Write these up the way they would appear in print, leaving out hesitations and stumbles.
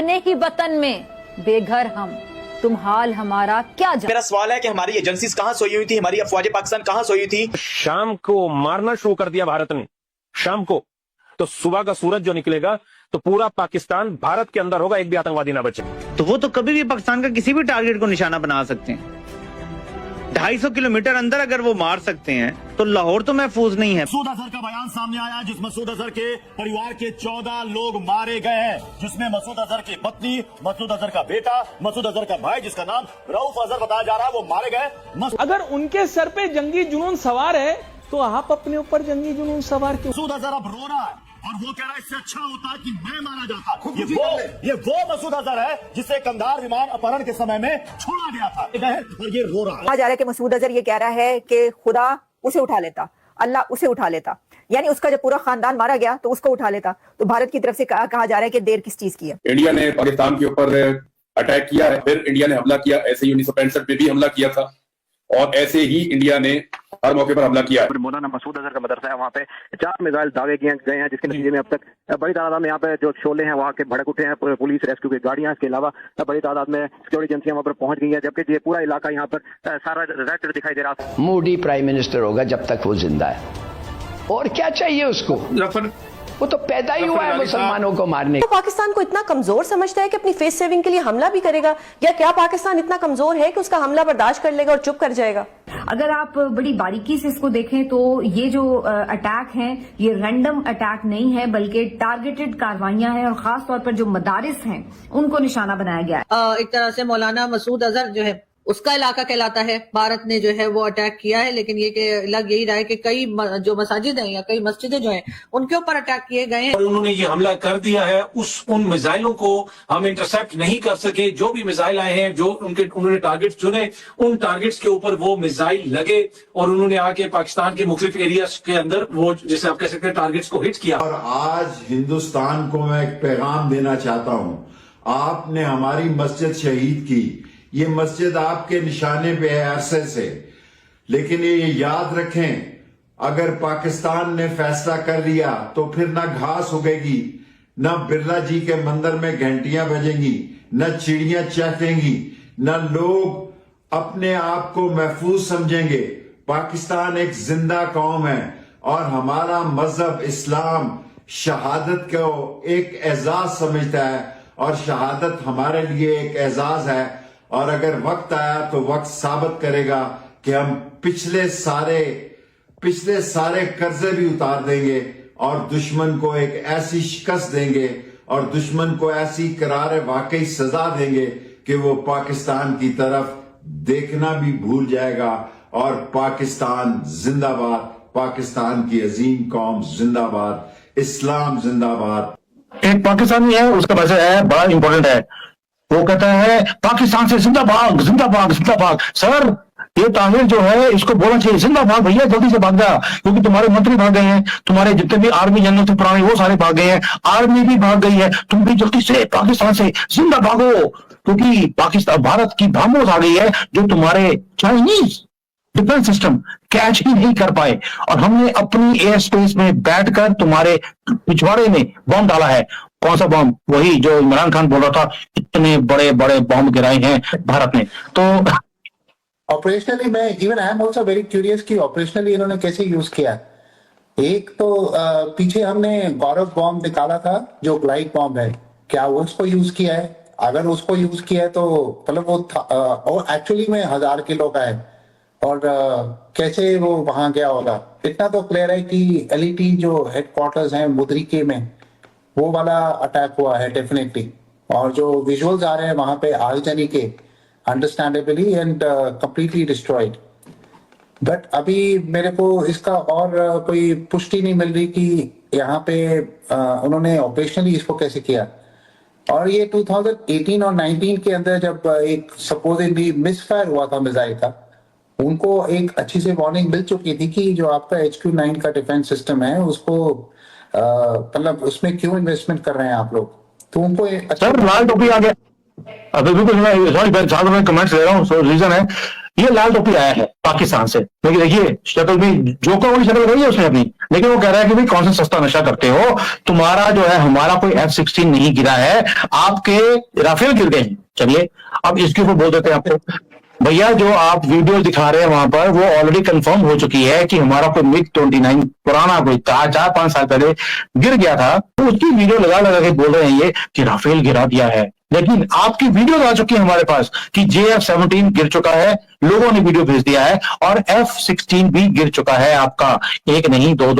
अपने ही वतन में बेघर हम, तुम हाल हमारा क्या जाने। मेरा सवाल है कि हमारी एजेंसीज कहां सोई हुई थी, हमारी अफवाज पाकिस्तान कहां सोई हुई थी? शाम को मारना शुरू कर दिया भारत ने, शाम को तो सुबह का सूरज जो निकलेगा तो पूरा पाकिस्तान भारत के अंदर होगा, एक भी आतंकवादी ना बचे। तो वो तो कभी भी पाकिस्तान का किसी भी टारगेट को निशाना बना सकते हैं। 250 किलोमीटर अंदर अगर वो मार सकते हैं तो लाहौर तो महफूज नहीं है। मसूद अजहर का बयान सामने आया जिस मसूद अजहर के परिवार के 14 लोग मारे गए हैं, जिसमें मसूद अजहर की पत्नी, मसूद अजहर का बेटा, मसूद अजहर का भाई जिसका नाम रऊफ अजहर बताया जा रहा है, वो मारे गए। अगर उनके सर पे जंगी जुनून सवार है तो आप अपने ऊपर जंगी जुनून सवार क्यों? मसूद अजहर अब रो रहा है और वो कह रहा है इससे अच्छा होता कि मैं मारा जाता। ये वो मसूद अजहर है जिसे कंधार विमान अपहरण के समय में छोड़ा गया था और ये रो रहा है। कहा जा रहा है कि मसूद अजहर ये कह रहा है कि खुदा उसे उठा लेता, अल्लाह उसे उठा लेता, यानी उसका जब पूरा खानदान मारा गया तो उसको उठा लेता। तो भारत की तरफ से कहा जा रहा है कि देर किस चीज की है? इंडिया ने पाकिस्तान के ऊपर अटैक किया है, फिर इंडिया ने हमला किया, ऐसे ही 1965 में भी हमला किया था और ऐसे ही इंडिया ने हर मौके पर हमला किया है। मौलाना मसूद अजहर का मदरसा है, वहाँ पे 4 मिसाइल दागे किए गए हैं, जिसके नतीजे में अब तक बड़ी तादाद में यहाँ पे जो शोले हैं वहाँ के भड़क उठे हैं। पुलिस रेस्क्यू की गाड़ियां, इसके अलावा बड़ी तादाद में सिक्योरिटी एजेंसियां वहाँ पर पहुंच गई हैं, जबकि ये पूरा इलाका यहाँ पर सारा रेड दिखाई दे रहा था। मोदी प्राइम मिनिस्टर होगा जब तक वो जिंदा है, और क्या चाहिए उसको? वो तो पैदा ही हुआ है मुसलमानों को मारने। तो पाकिस्तान को इतना कमजोर समझता है कि अपनी फेस सेविंग के लिए हमला भी करेगा, या क्या पाकिस्तान इतना कमजोर है कि उसका हमला बर्दाश्त कर लेगा और चुप कर जाएगा? अगर आप बड़ी बारीकी से इसको देखें तो ये जो अटैक हैं ये रैंडम अटैक नहीं है, बल्कि टारगेटेड कार्रवाइयां हैं और खास तौर पर जो मदारिस हैं उनको निशाना बनाया गया है। एक तरह से मौलाना मसूद अजहर जो है उसका इलाका कहलाता है, भारत ने जो है वो अटैक किया है, लेकिन ये लग यही रहा है कि कई जो मसाजिद हैं या कई मस्जिदें जो हैं उनके ऊपर अटैक किए गए हैं और उन्होंने ये हमला कर दिया है। उन मिसाइलों को हम इंटरसेप्ट नहीं कर सके। जो भी मिसाइल आए हैं, जो उन्होंने टारगेट चुने, उन टारगेट्स के ऊपर वो मिसाइल लगे और उन्होंने आके पाकिस्तान के मुख्तलिफ एरियाज के अंदर वो, जैसे आप कह सकते हैं, टारगेट्स को हिट किया। और आज हिंदुस्तान को मैं एक पैगाम देना चाहता हूं, आपने हमारी मस्जिद शहीद की, ये मस्जिद आपके निशाने पे है अरसे से, लेकिन ये याद रखें, अगर पाकिस्तान ने फैसला कर लिया तो फिर ना घास उगेगी, न बिरला जी के मंदिर में घंटियां बजेंगी, न चिड़ियां चहकेंगी, न लोग अपने आप को महफूज समझेंगे। पाकिस्तान एक जिंदा कौम है और हमारा मजहब इस्लाम शहादत को एक एजाज समझता है और शहादत हमारे लिए एक एजाज है। और अगर वक्त आया तो वक्त साबित करेगा कि हम पिछले सारे कर्जे भी उतार देंगे और दुश्मन को एक ऐसी शिकस्त देंगे और दुश्मन को ऐसी करार वाकई सजा देंगे कि वो पाकिस्तान की तरफ देखना भी भूल जाएगा। और पाकिस्तान जिंदाबाद, पाकिस्तान की अजीम कौम जिंदाबाद, इस्लाम जिंदाबाद। एक पाकिस्तानी है, उसका वैसे है बड़ा इंपॉर्टेंट है, वो कहता है पाकिस्तान से जिंदाबाद जिंदाबाद जिंदाबाद। सर, ये ताहिर जो है इसको बोलना चाहिए जिंदाबाद भैया, जल्दी से भाग जा, क्योंकि तुम्हारे मंत्री भाग गए हैं, तुम्हारे जितने भी आर्मी जनरल थे पुराने वो सारे भाग गए हैं, आर्मी भी भाग गई है, तुम भी जल्दी से पाकिस्तान से जिंदा भागो, क्योंकि पाकिस्तान भारत की ब्रह्मोस आ गई है जो तुम्हारे चाइनीज डिफेंस सिस्टम कैच ही नहीं कर पाए, और हमने अपनी एयर स्पेस में बैठकर तुम्हारे पिछवाड़े में बम डाला है। कौन सा बम? वही जो इमरान खान बोल रहा था, इतने बड़े बड़े बम गिराए हैं भारत ने। तो ऑपरेशनली मैं even I am also very curious कि ऑपरेशनली इन्होंने कैसे यूज किया। एक तो पीछे हमने गौरव बॉम्ब निकाला था जो ग्लाइड बॉम्ब है, क्या वो उसको यूज किया है? अगर उसको यूज किया है तो मतलब वो एक्चुअली में 1000 किलो का है, और कैसे वो वहां गया होगा? इतना तो क्लियर है कि एलईटी जो हेडक्वार्टर्स हैं मुद्रिके में, वो वाला अटैक हुआ है डेफिनेटली। और जो विजुअल्स आ रहे हैं वहां पे आगजनी के, understandably and completely destroyed. But अभी मेरे को इसका और कोई पुष्टि नहीं मिल रही कि यहाँ पे उन्होंने ऑपरेशनली इसको कैसे किया। और ये 2018 और 19 के अंदर जब एक सपोजिटली मिसफायर हुआ था मिसाइल का, उनको एक अच्छी सी वार्निंग मिल चुकी थी कि जो आपका HQ-9 का डिफेंस सिस्टम है उसको मतलब उसमें क्यों इन्वेस्टमेंट कर रहे हैं आप लोग। तो उनको सर लाल टोपी आ गया। अभी बिल्कुल, सॉरी मैं कमेंट्स ले रहा हूँ, रीजन है ये लाल टोपी आया है पाकिस्तान से, लेकिन देखिए शक्ल में जोकर वाली शक्ल लगाई है उसने अपनी, लेकिन वो कह रहा है कि भाई कौन सा सस्ता नशा करते हो, तुम्हारा जो है हमारा कोई F-16 नहीं गिरा है, आपके राफेल गिर गए हैं। चलिए अब इसके ऊपर बोल देते हैं आपको, भैया जो आप वीडियो दिखा रहे हैं वहां पर वो ऑलरेडी कंफर्म हो चुकी है कि हमारा कोई MiG-29 पुराना कोई 4-5 साल पहले गिर गया था, तो उसकी वीडियो लगा लगा के बोल रहे हैं ये कि राफेल गिरा दिया है। लेकिन आपकी वीडियो आ चुकी है हमारे पास कि JF-17 गिर चुका है, लोगों ने वीडियो भेज दिया है, और F-16 भी गिर चुका है आपका, एक नहीं दो।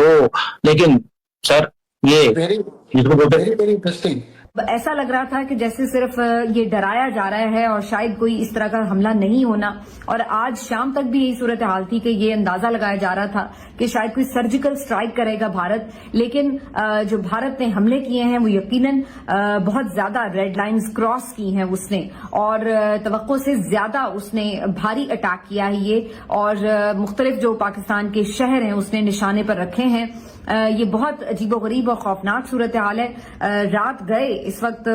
लेकिन सर ये जिसको बोलते हैं वेरी इंटरेस्टिंग, ऐसा लग रहा था कि जैसे सिर्फ ये डराया जा रहा है और शायद कोई इस तरह का हमला नहीं होना, और आज शाम तक भी यही सूरत हाल थी कि ये अंदाजा लगाया जा रहा था कि शायद कोई सर्जिकल स्ट्राइक करेगा भारत। लेकिन जो भारत ने हमले किए हैं वो यकीनन बहुत ज्यादा रेड लाइंस क्रॉस की हैं उसने, और तवक्को से ज्यादा उसने भारी अटैक किया है ये, और मुख्तलिफ जो पाकिस्तान के शहर हैं उसने निशाने पर रखे हैं। ये बहुत अजीबोगरीब और खौफनाक सूरत हाल है। रात गए इस वक्त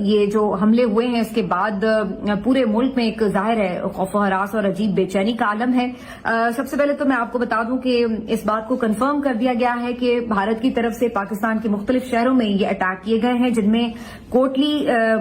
ये जो हमले हुए हैं इसके बाद पूरे मुल्क में एक जाहिर है खौफ हरास और अजीब बेचैनी का आलम है। सबसे पहले तो मैं आपको बता दूं कि इस बात को कंफर्म कर दिया गया है कि भारत की तरफ से पाकिस्तान के मुख्तलिफ शहरों में ये अटैक किए गए हैं, जिनमें कोटली,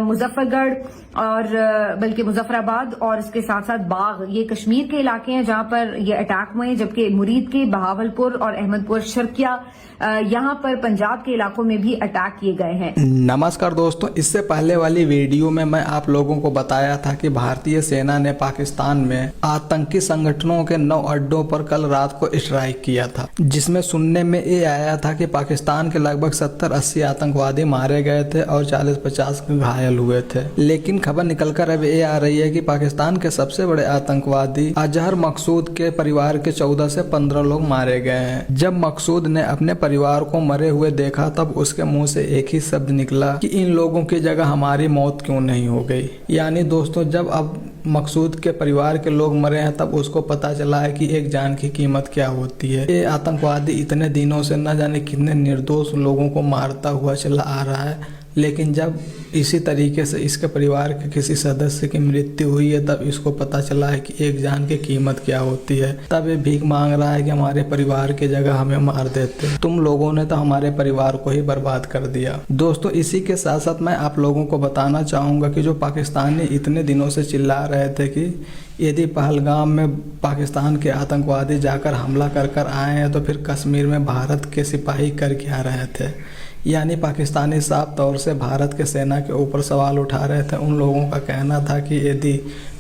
मुजफ्फरगढ़ और बल्कि मुजफ्फराबाद और इसके साथ साथ बाग, ये कश्मीर के इलाके हैं जहां पर ये अटैक हुए हैं, जबकि मुरीद के, बहावलपुर और अहमदपुर शर्किया, यहां पर पंजाब के इलाकों में भी अटैक किए गए हैं। नमस्कार दोस्तों, इससे पहले वाली वीडियो में मैं आप लोगों को बताया था कि भारतीय सेना ने पाकिस्तान में आतंकी संगठनों के 9 अड्डों पर कल रात को स्ट्राइक किया था, जिसमें सुनने में ये आया था कि पाकिस्तान के लगभग 70-80 आतंकवादी मारे गए थे और 40-50 घायल हुए थे। लेकिन खबर निकलकर अब ये आ रही है कि पाकिस्तान के सबसे बड़े आतंकवादी अजहर मकसूद के परिवार के 14 से 15 लोग मारे गए हैं। जब मकसूद ने अपने परिवार को मरे हुए देखा तब उसके मुंह से एक ही शब्द निकला कि इन लोगों की जगह हमारी मौत क्यों नहीं हो गई। यानी दोस्तों, जब अब मकसूद के परिवार के लोग मरे हैं तब उसको पता चला है कि एक जान की कीमत क्या होती है। ये आतंकवादी इतने दिनों से न जाने कितने निर्दोष लोगों को मारता हुआ चला आ रहा है, लेकिन जब इसी तरीके से इसके परिवार के किसी सदस्य की मृत्यु हुई है तब इसको पता चला है कि एक जान की कीमत क्या होती है। तब ये भीख मांग रहा है कि हमारे परिवार की जगह हमें मार देते, तुम लोगों ने तो हमारे परिवार को ही बर्बाद कर दिया। दोस्तों, इसी के साथ साथ मैं आप लोगों को बताना चाहूँगा कि जो पाकिस्तानी इतने दिनों से चिल्ला रहे थे कि यदि पहलगाम में पाकिस्तान के आतंकवादी जाकर हमला कर आए हैं तो फिर कश्मीर में भारत के सिपाही कर क्या रहे थे, यानी पाकिस्तानी साफ तौर से भारत के सेना के ऊपर सवाल उठा रहे थे। उन लोगों का कहना था कि यदि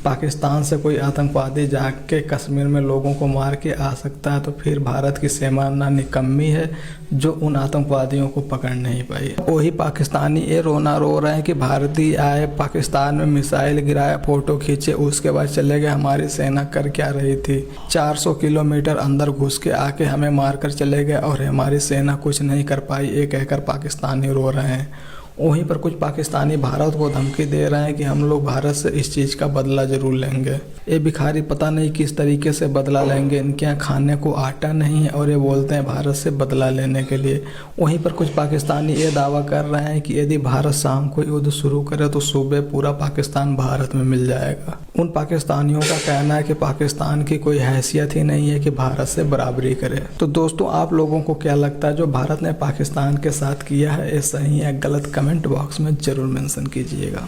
पाकिस्तान से कोई आतंकवादी जाके कश्मीर में लोगों को मार के आ सकता है तो फिर भारत की सेना निकम्मी है जो उन आतंकवादियों को पकड़ नहीं पाई। वही पाकिस्तानी ये रोना रो रहे हैं कि भारतीय आए, पाकिस्तान में मिसाइल गिराया, फोटो खींचे, उसके बाद चले गए। हमारी सेना कर क्या रही थी? 400 किलोमीटर अंदर घुस के आके हमें मार कर चले गए और हमारी सेना कुछ नहीं कर पाई, ये कहकर पाकिस्तानी रो रहे हैं। वहीं पर कुछ पाकिस्तानी भारत को धमकी दे रहे हैं कि हम लोग भारत से इस चीज़ का बदला जरूर लेंगे। ये भिखारी पता नहीं किस तरीके से बदला लेंगे, इनके यहाँ खाने को आटा नहीं है और ये बोलते हैं भारत से बदला लेने के लिए। वहीं पर कुछ पाकिस्तानी ये दावा कर रहे हैं कि यदि भारत शाम को युद्ध शुरू करे तो सुबह पूरा पाकिस्तान भारत में मिल जाएगा। उन पाकिस्तानियों का कहना है कि पाकिस्तान की कोई हैसियत ही नहीं है कि भारत से बराबरी करे। तो दोस्तों, आप लोगों को क्या लगता है जो भारत ने पाकिस्तान के साथ किया है ये सही है गलत? कमेंट बॉक्स में जरूर मेंशन कीजिएगा।